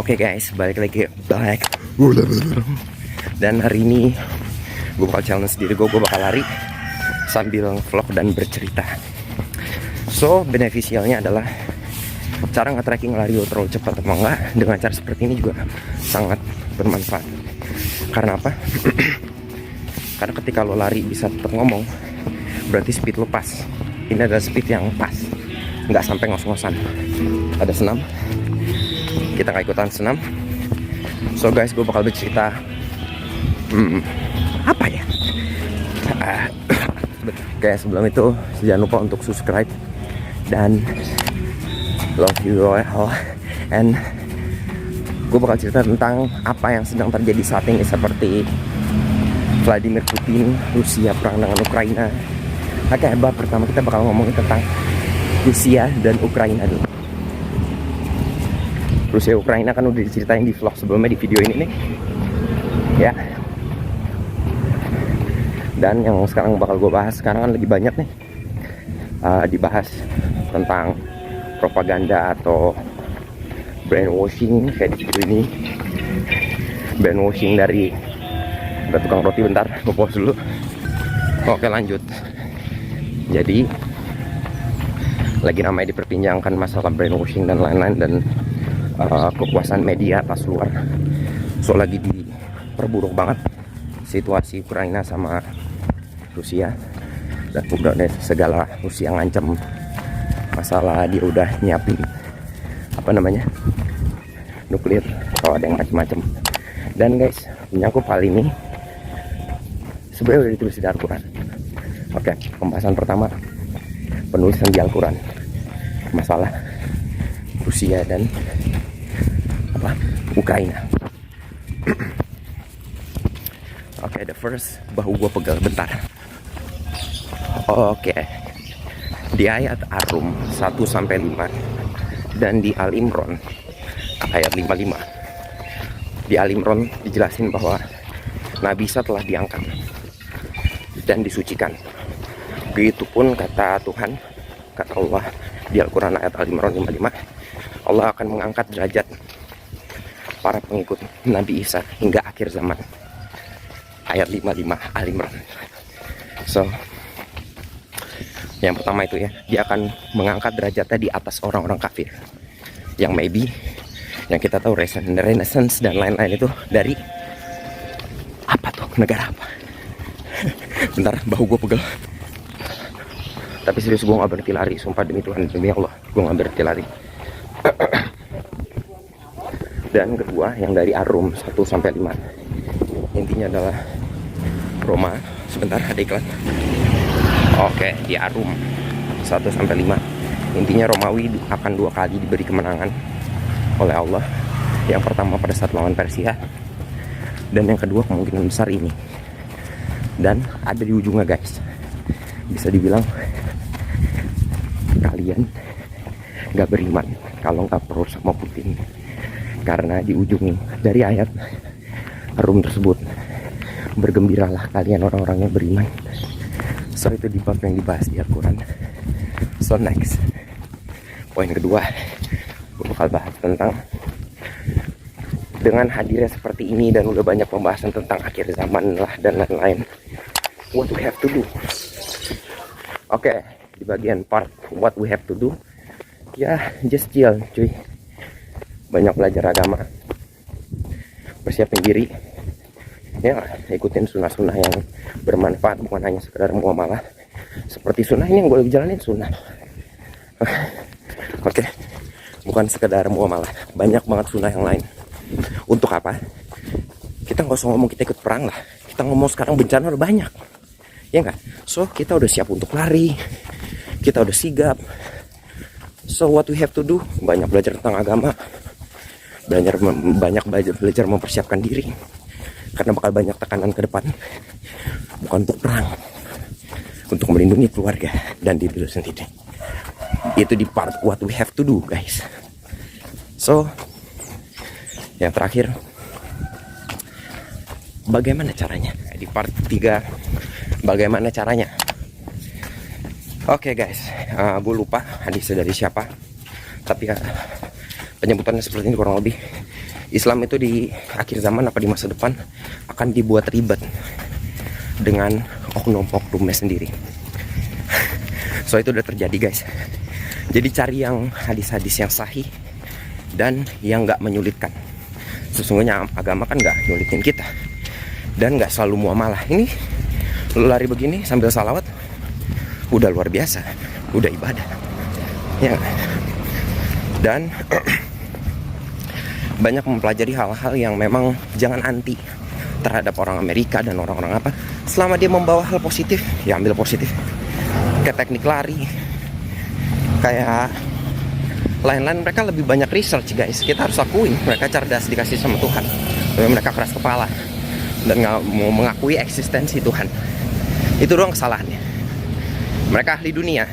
Oke guys, balik lagi dan hari ini gue bakal challenge diri gue bakal lari sambil vlog dan bercerita. So beneficialnya adalah cara nge-tracking lari lo terlalu cepat atau enggak. Dengan cara seperti ini juga sangat bermanfaat. Karena apa? Karena ketika lo lari bisa tetap ngomong, berarti speed lo pas. Ini adalah speed yang pas, nggak sampai ngos-ngosan. Ada senam, kita nggak ikutan senam. So guys, gue bakal bercerita apa ya? Kayak sebelum itu jangan lupa untuk subscribe dan love you all. And gue bakal cerita tentang apa yang sedang terjadi saat ini, seperti Vladimir Putin, Rusia perang dengan Ukraina. Oke, bab pertama kita bakal ngomongin tentang Rusia dan Ukraina dulu. Rusia Ukraina kan udah diceritain di vlog sebelumnya, di video ini nih ya. Dan yang sekarang bakal gue bahas sekarang kan lagi banyak nih dibahas tentang propaganda atau brainwashing kayak di video ini. Brainwashing dari ada tukang roti. Bentar, gue pause dulu. Oke, lanjut. Jadi lagi ramai diperbincangkan masalah brainwashing dan lain-lain, dan kekuasaan media atas luar. So lagi diperburuk banget situasi Ukraina sama Rusia, dan udah segala Rusia ngancam masalah dia udah nyiapin nuklir atau ada yang macam-macam. Dan guys, menyangkut hal ini sebenarnya udah ditulis di Al-Quran. Oke, pembahasan pertama, penulisan di Al-Quran masalah Rusia dan Ukraina. Oke, the first, bahu gua pegal bentar. Oke, di ayat Ar-Rum 1-5 dan di Al-Imran ayat 55. Di Al-Imran dijelasin bahwa Nabi Isa telah diangkat dan disucikan. Begitupun kata Tuhan, kata Allah di Al-Quran ayat Al-Imran 55, Allah akan mengangkat derajat para pengikut Nabi Isa hingga akhir zaman. Ayat 55 Al-Imran. So yang pertama itu ya, dia akan mengangkat derajatnya di atas orang-orang kafir yang maybe, yang kita tahu Renaissance dan lain-lain itu dari apa tuh, negara apa? Bentar, bahu gue pegel. Tapi serius, gue gak berhenti lari, sumpah demi Tuhan, demi Allah, gue gak berhenti lari. Dan kedua, yang dari Ar-Rum 1-5, intinya adalah Roma. Sebentar, ada iklan. Oke, di Ar-Rum 1-5, intinya Romawi akan 2 kali diberi kemenangan oleh Allah. Yang pertama pada saat lawan Persia, dan yang kedua kemungkinan besar ini. Dan ada di ujungnya guys, bisa dibilang kalian gak beriman kalau gak perlu sama Putin. Karena di ujung dari ayat Ar-Rum tersebut, bergembiralah kalian orang-orang yang beriman. So itu di bab yang dibahas di Al-Quran. So next, poin kedua, gue bakal bahas tentang dengan hadirnya seperti ini dan udah banyak pembahasan tentang akhir zaman lah dan lain-lain, what we have to do. Oke, di bagian part what we have to do, ya just chill cuy. Banyak belajar agama, persiapin diri ya, ikutin sunnah-sunnah yang bermanfaat, bukan hanya sekedar muamalah. Seperti sunnah ini yang gue lagi jalanin sunnah. Oke, bukan sekedar muamalah, banyak banget sunnah yang lain. Untuk apa? Kita nggak usah ngomong kita ikut perang lah, kita ngomong sekarang bencana udah banyak, ya nggak? So kita udah siap untuk lari, kita udah sigap. So what we have to do, banyak belajar tentang agama, banyak belajar mempersiapkan diri, karena bakal banyak tekanan ke depan. Bukan untuk perang, untuk melindungi keluarga dan diri lu sendiri. Itu di part what we have to do guys. So yang terakhir, bagaimana caranya? Di part 3, bagaimana caranya? Oke guys, gue lupa hadisnya dari siapa, tapi penyebutannya seperti ini kurang lebih. Islam itu di akhir zaman apa di masa depan akan dibuat ribet dengan oknum-oknumnya sendiri. So itu udah terjadi guys. Jadi cari yang hadis-hadis yang sahih dan yang nggak menyulitkan. Sesungguhnya agama kan nggak nyulitin kita dan nggak selalu muamalah. Ini lu lari begini sambil salawat udah luar biasa, udah ibadah ya. Dan banyak mempelajari hal-hal yang memang jangan anti terhadap orang Amerika dan orang-orang apa. Selama dia membawa hal positif, ya ambil positif. Kayak teknik lari, kayak lain-lain, mereka lebih banyak research guys. Kita harus akuin mereka cerdas, dikasih sama Tuhan. Tapi mereka keras kepala dan nggak mau mengakui eksistensi Tuhan. Itu doang kesalahannya. Mereka ahli dunia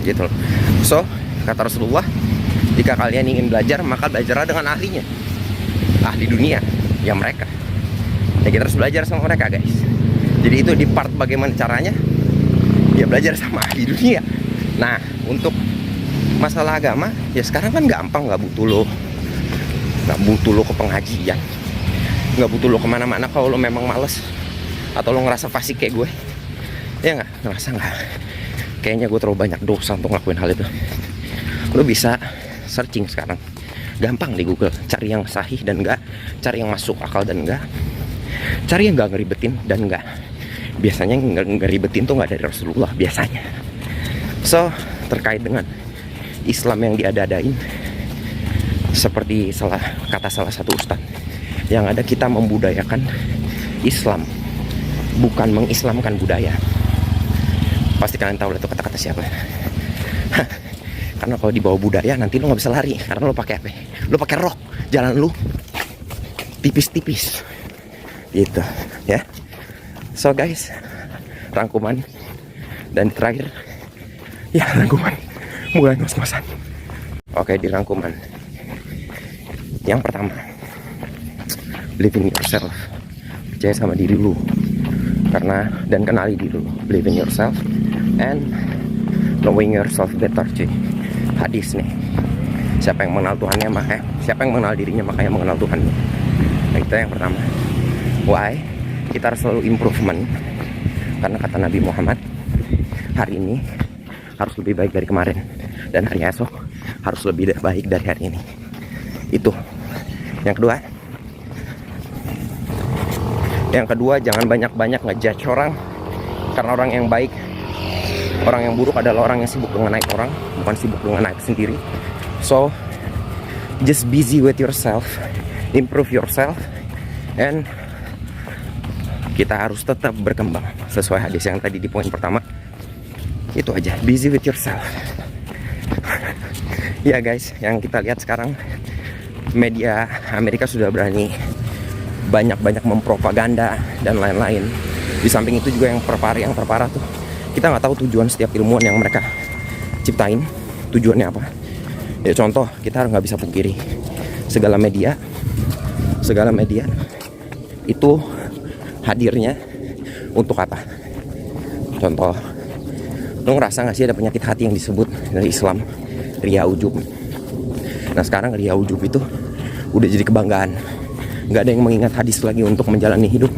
gitu loh. So kata Rasulullah, jika kalian ingin belajar maka belajarlah dengan ahlinya, ahli dunia ya mereka. Ya kita harus belajar sama mereka guys. Jadi itu di part bagaimana caranya, ya belajar sama ahli dunia. Nah untuk masalah agama ya sekarang kan gampang, nggak butuh lo ke pengajian, nggak butuh lo kemana-mana. Kalau lo memang males atau lo ngerasa fasik kayak gue, ya nggak ngerasa nggak, kayaknya gue terlalu banyak dosa untuk ngelakuin hal itu, lo bisa searching sekarang gampang di Google, cari yang sahih dan enggak, cari yang masuk akal dan enggak, cari yang nggak ngeribetin dan enggak. Biasanya nggak ngeribetin tuh nggak dari Rasulullah biasanya. So terkait dengan Islam yang diada-adain, seperti kata salah satu ustadz, yang ada kita membudayakan Islam, bukan mengislamkan budaya. Pasti kalian tahu lah itu kata-kata siapa. Karena kalau dibawa budaya nanti lo nggak bisa lari, karena lo pakai apa? Lo pakai rok, jalan lo tipis-tipis, gitu ya. So guys, rangkuman dan terakhir, ya rangkuman mulai ngos-ngosan. Oke, di rangkuman yang pertama, believe in yourself, percaya sama diri lu, karena dan kenali diri lu. Believe in yourself and knowing yourself better, cuy. Hadis nih, siapa yang mengenal Tuhannya makanya, siapa yang mengenal dirinya makanya mengenal Tuhannya. Nah, itu yang pertama. Why? Kita harus selalu improvement, karena kata Nabi Muhammad, hari ini harus lebih baik dari kemarin, dan hari esok harus lebih baik dari hari ini. Itu yang kedua. Yang kedua, jangan banyak-banyak ngejudge orang, karena orang yang baik, orang yang buruk adalah orang yang sibuk dengan naik orang, bukan sibuk dengan naik sendiri. So just busy with yourself, improve yourself, and kita harus tetap berkembang sesuai hadis yang tadi di poin pertama. Itu aja, busy with yourself. Ya guys, yang kita lihat sekarang, media Amerika sudah berani banyak-banyak mempropaganda dan lain-lain. Di samping itu juga yang terparah tuh, kita nggak tahu tujuan setiap ilmuwan yang mereka ciptain, tujuannya apa. Ya contoh, kita nggak bisa pungkiri segala media itu hadirnya untuk apa? Contoh, lo ngerasa nggak sih ada penyakit hati yang disebut dari Islam, riya ujub. Nah sekarang riya ujub itu udah jadi kebanggaan. Nggak ada yang mengingat hadis lagi untuk menjalani hidup,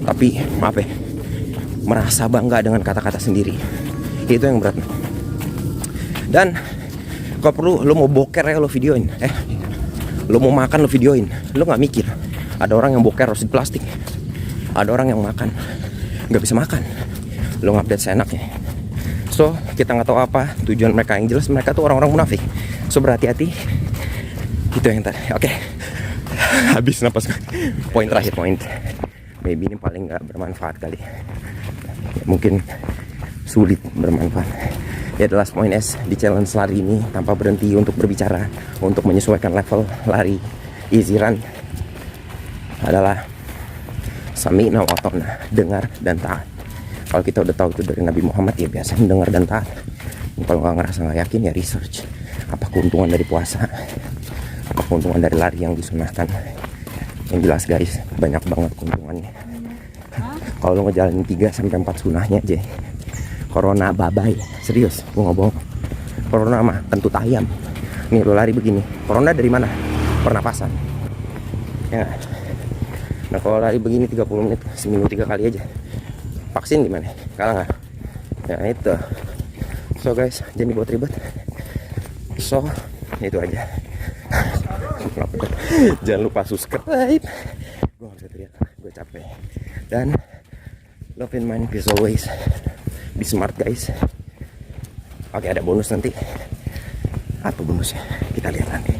tapi maaf ya, merasa bangga dengan kata-kata sendiri. Itu yang berat. Dan kalau perlu lo mau boker ya lo videoin, lo mau makan lo videoin. Lo nggak mikir ada orang yang boker harus di plastik, ada orang yang makan nggak bisa makan, lo ngupdate seenaknya. So kita nggak tahu apa tujuan mereka. Yang jelas mereka tuh orang-orang munafik. So berhati-hati. Itu yang tadi. Oke. Habis napas. Poin terakhir, maybe ini paling nggak bermanfaat kali. Mungkin sulit bermanfaat. Ya adalah poin S di challenge lari ini, tanpa berhenti untuk berbicara, untuk menyesuaikan level lari easy run, adalah sami'na wa ata'na, dengar dan taat. Kalau kita udah tahu itu dari Nabi Muhammad, ya biasa mendengar dan taat. Kalau nggak ngerasa nggak yakin, ya research. Apa keuntungan dari puasa? Apa keuntungan dari lari yang disunahkan? Yang jelas guys, banyak banget keuntungannya. Kalau lo ngejalanin 3-4 sunahnya aja, corona bye-bye. Serius, gue nggak bohong. Corona mah kentut ayam. Nih lo lari begini, corona dari mana? Pernapasan. ya nggak? Nah kalau lari begini 30 menit seminggu 3 kali aja, vaksin gimana? Kalah nggak? Ya itu. So guys, jangan dibuat ribet. So itu aja. Jangan lupa subscribe. Gue gak bisa teriak, gue capek. Dan love in mind as always. Be smart guys. Oke, ada bonus nanti. Apa bonusnya? Kita lihat nanti.